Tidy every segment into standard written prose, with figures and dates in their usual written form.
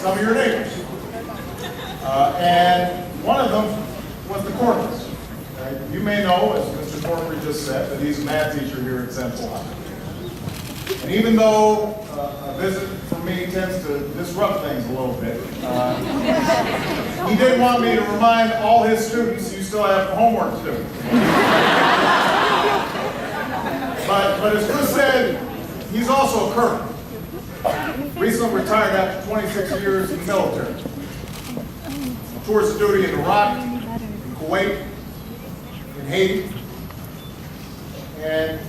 some of your neighbors. And one of them was the Corpus. You may know, as Mr. Corcoran just said, that he's a math teacher here at Central High. And even though a visit from me tends to disrupt things a little bit, he did want me to remind all his students you still have homework to do. But as Chris said, he's also a colonel. Recently retired after 26 years in the military. Tours of duty in Iraq, in Kuwait, in Haiti. And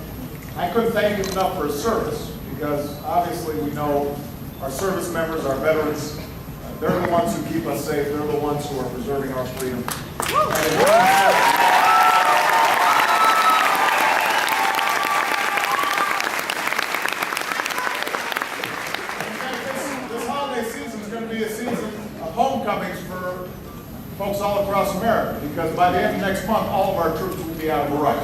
I couldn't thank him enough for his service, because obviously we know our service members, our veterans, they're the ones who keep us safe. They're the ones who are preserving our freedom. This holiday season is going to be a season of homecomings for folks all across America, because by the end of next month, all of our troops will be out of Iraq.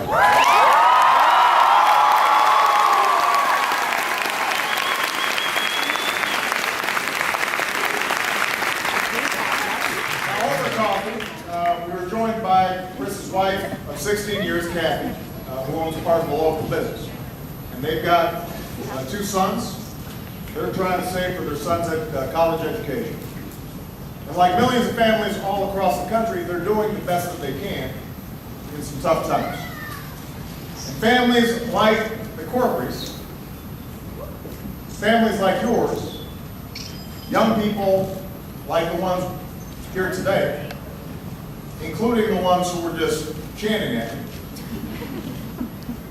We were joined by Chris's wife of 16 years, Kathy, who owns part of a local business. And they've got 2 sons. They're trying to save for their sons' college education. And like millions of families all across the country, they're doing the best that they can in some tough times. And families like the Corporys, families like yours, young people like the ones here today, including the ones who were just chanting at me,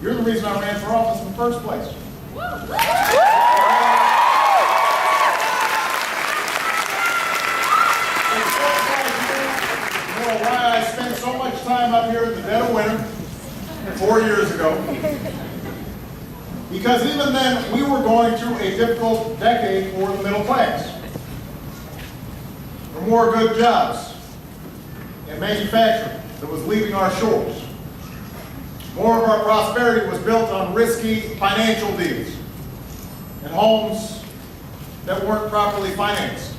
you're the reason I ran for office in the first place. Why I spent so much time up here in the dead of winter 4 years ago. Because even then, we were going through a difficult decade for the middle class. For more good jobs and manufacturing that was leaving our shores. More of our prosperity was built on risky financial deals and homes that weren't properly financed.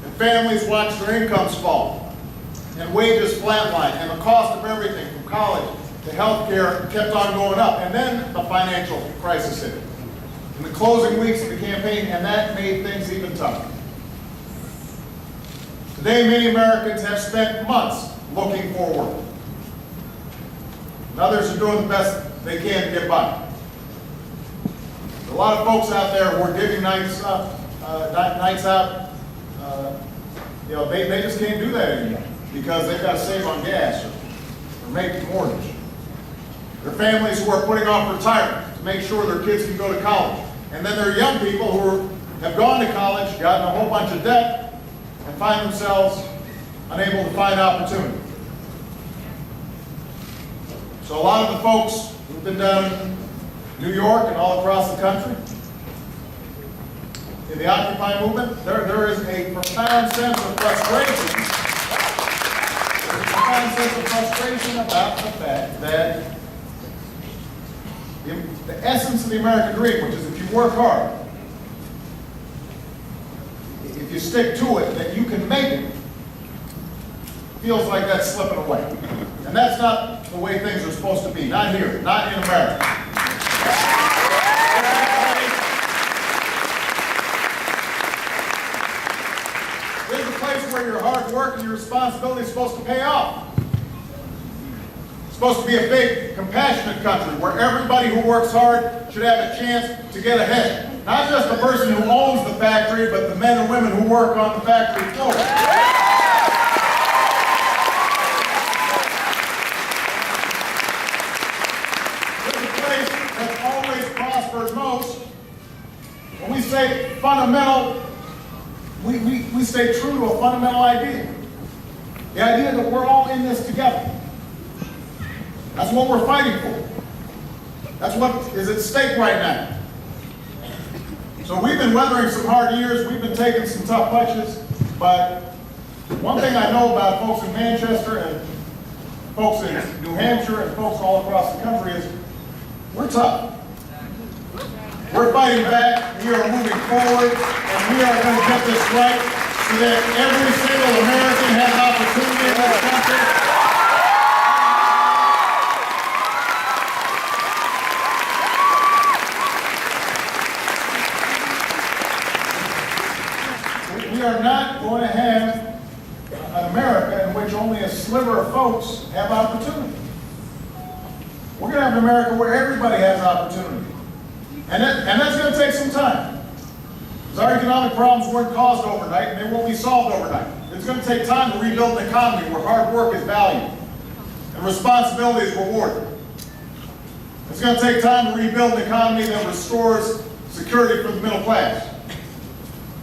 And families watched their incomes fall. And wages flatlined, and the cost of everything from college to health care kept on going up. And then the financial crisis hit in the closing weeks of the campaign, and that made things even tougher. Today, many Americans have spent months looking for work. And others are doing the best they can to get by. There's a lot of folks out there who are giving nights out. They just can't do that anymore, because they've got to save on gas or make the mortgage. There are families who are putting off retirement to make sure their kids can go to college. And then there are young people who have gone to college, gotten a whole bunch of debt, and find themselves unable to find opportunity. So a lot of the folks who've been down in New York and all across the country, in the Occupy movement, there is a profound sense of frustration. About the fact that the essence of the American dream, which is if you work hard, if you stick to it, that you can make it, feels like that's slipping away. And that's not the way things are supposed to be. Not here, not in America. This is a place where your hard work and your responsibility is supposed to pay off. Supposed to be a big, compassionate country where everybody who works hard should have a chance to get ahead. Not just the person who owns the factory, but the men and women who work on the factory floor. This is a place that's always prospered most. When we say fundamental, we stay true to a fundamental idea. The idea that we're all in this together. That's what we're fighting for. That's what is at stake right now. So we've been weathering some hard years, we've been taking some tough punches, but one thing I know about folks in Manchester and folks in New Hampshire and folks all across the country is we're tough. We're fighting back, we are moving forward, and we are going to get this right so that every single American has opportunity in this country. We are not going to have an America in which only a sliver of folks have opportunity. We're going to have an America where everybody has opportunity. And that's going to take some time. Because our economic problems weren't caused overnight, and they won't be solved overnight. It's going to take time to rebuild an economy where hard work is valued and responsibility is rewarded. It's going to take time to rebuild an economy that restores security for the middle class,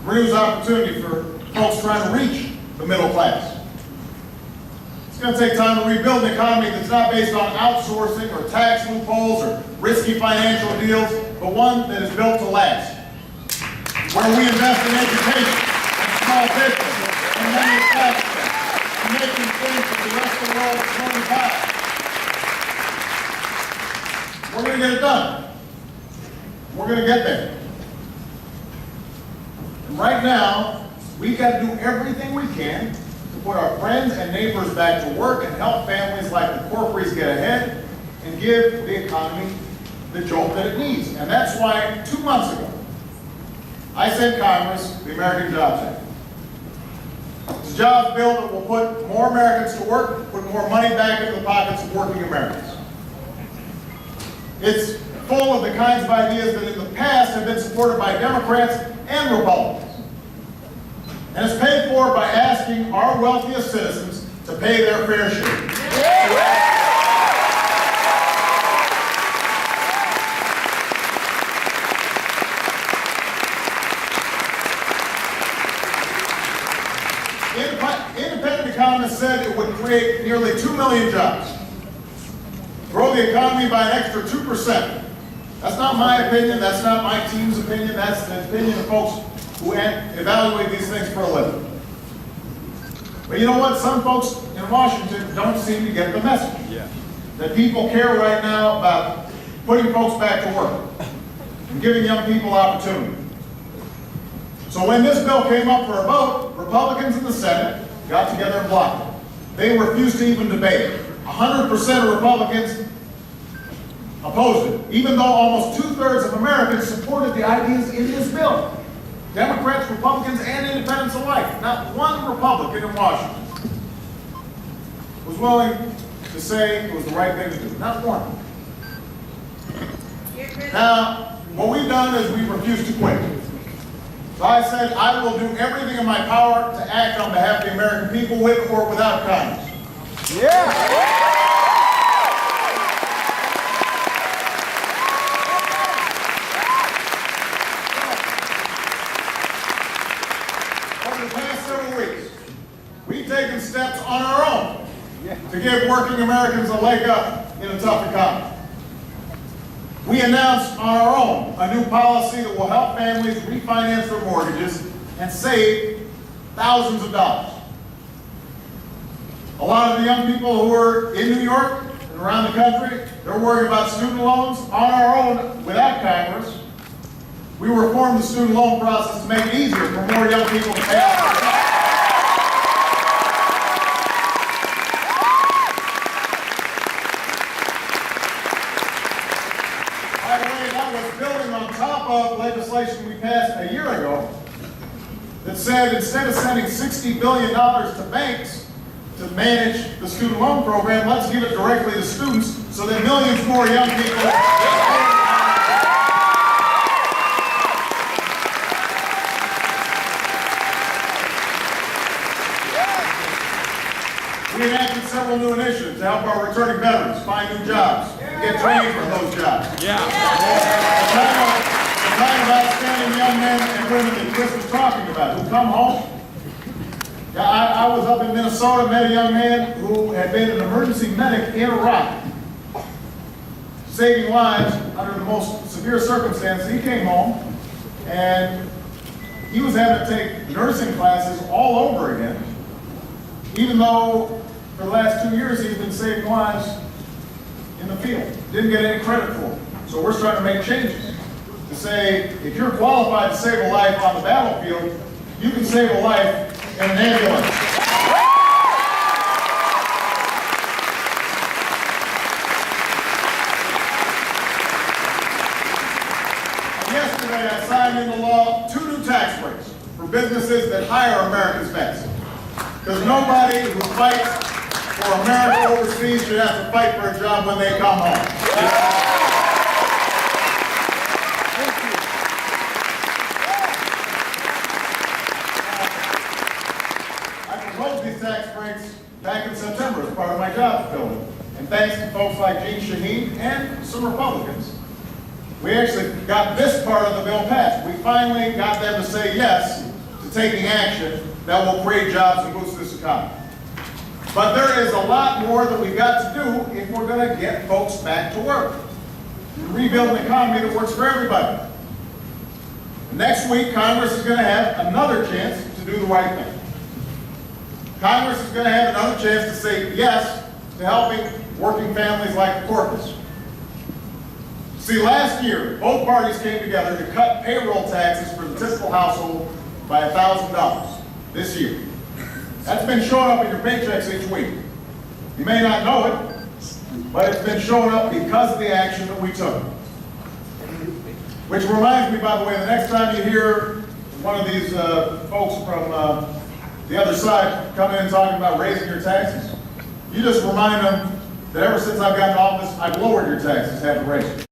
renews opportunity for folks trying to reach the middle class. It's going to take time to rebuild an economy that's not based on outsourcing or tax loopholes or risky financial deals, but one that is built to last. Where we invest in education, and small business, and manufacturing, and making things that the rest of the world is going to buy. We're going to get it done. We're going to get there. And right now, we've got to do everything we can to put our friends and neighbors back to work and help families like the Corporys get ahead and give the economy the jolt that it needs. And that's why 2 months ago, I sent Congress the American Jobs Act. It's a jobs bill that will put more Americans to work, put more money back into the pockets of working Americans. It's full of the kinds of ideas that in the past have been supported by Democrats and Republicans. And it's paid for by asking our wealthiest citizens to pay their fair share. Independent economists said it would create nearly 2 million jobs, grow the economy by an extra 2%. That's not my opinion, that's not my team's opinion, that's the opinion of folks who evaluate these things for a living. But you know what? Some folks in Washington don't seem to get the message. Yeah. That people care right now about putting folks back to work and giving young people opportunity. So when this bill came up for a vote, Republicans in the Senate got together and blocked it. They refused to even debate it. 100% of Republicans opposed it, even though almost 2/3 of Americans supported the ideas in this bill. Democrats, Republicans, and independents alike. Not one Republican in Washington was willing to say it was the right thing to do. Not one. Now, what we've done is we've refused to quit. So I said I will do everything in my power to act on behalf of the American people with or without Congress. Yeah! We've taken steps on our own to give working Americans a leg up in a tough economy. We announced on our own a new policy that will help families refinance their mortgages and save thousands of dollars. A lot of the young people who are in New York and around the country, they're worried about student loans. On our own, without Congress, we reformed the student loan process to make it easier for more young people to pay off their debt. By the way, that was building on top of legislation we passed a year ago that said instead of sending $60 billion to banks to manage the student loan program, let's give it directly to students so that millions more young people We enacted several new initiatives to help our returning veterans find new jobs, get training for those jobs. The kind of outstanding young men and women that Chris was talking about, who come home. I was up in Minnesota, met a young man who had been an emergency medic in Iraq, saving lives under the most severe circumstances. He came home, and he was having to take nursing classes all over again, even though for the last 2 years he's been saving lives in the field. Didn't get any credit for it. So we're starting to make changes. to say, if you're qualified to save a life on the battlefield, you can save a life in an ambulance. And yesterday, I signed into law 2 new tax breaks for businesses that hire America's vets. Because nobody who fights for America overseas should have to fight for a job when they come home. These tax breaks back in September as part of my job fulfillment. And thanks to folks like Gene Shaheen and some Republicans, we actually got this part of the bill passed. We finally got them to say yes to taking action that will create jobs and boost this economy. But there is a lot more that we've got to do if we're going to get folks back to work and rebuild an economy that works for everybody. Next week, Congress is going to have another chance to do the right thing. Congress is going to have another chance to say yes to helping working families like the Corpus. See, last year, both parties came together to cut payroll taxes for the typical household by $1,000 this year. That's been showing up in your paychecks each week. You may not know it, but it's been showing up because of the action that we took. Which reminds me, by the way, the next time you hear one of these folks from the other side coming in and talking about raising your taxes, you just remind them that ever since I've gotten in office, I've lowered your taxes, haven't raised them.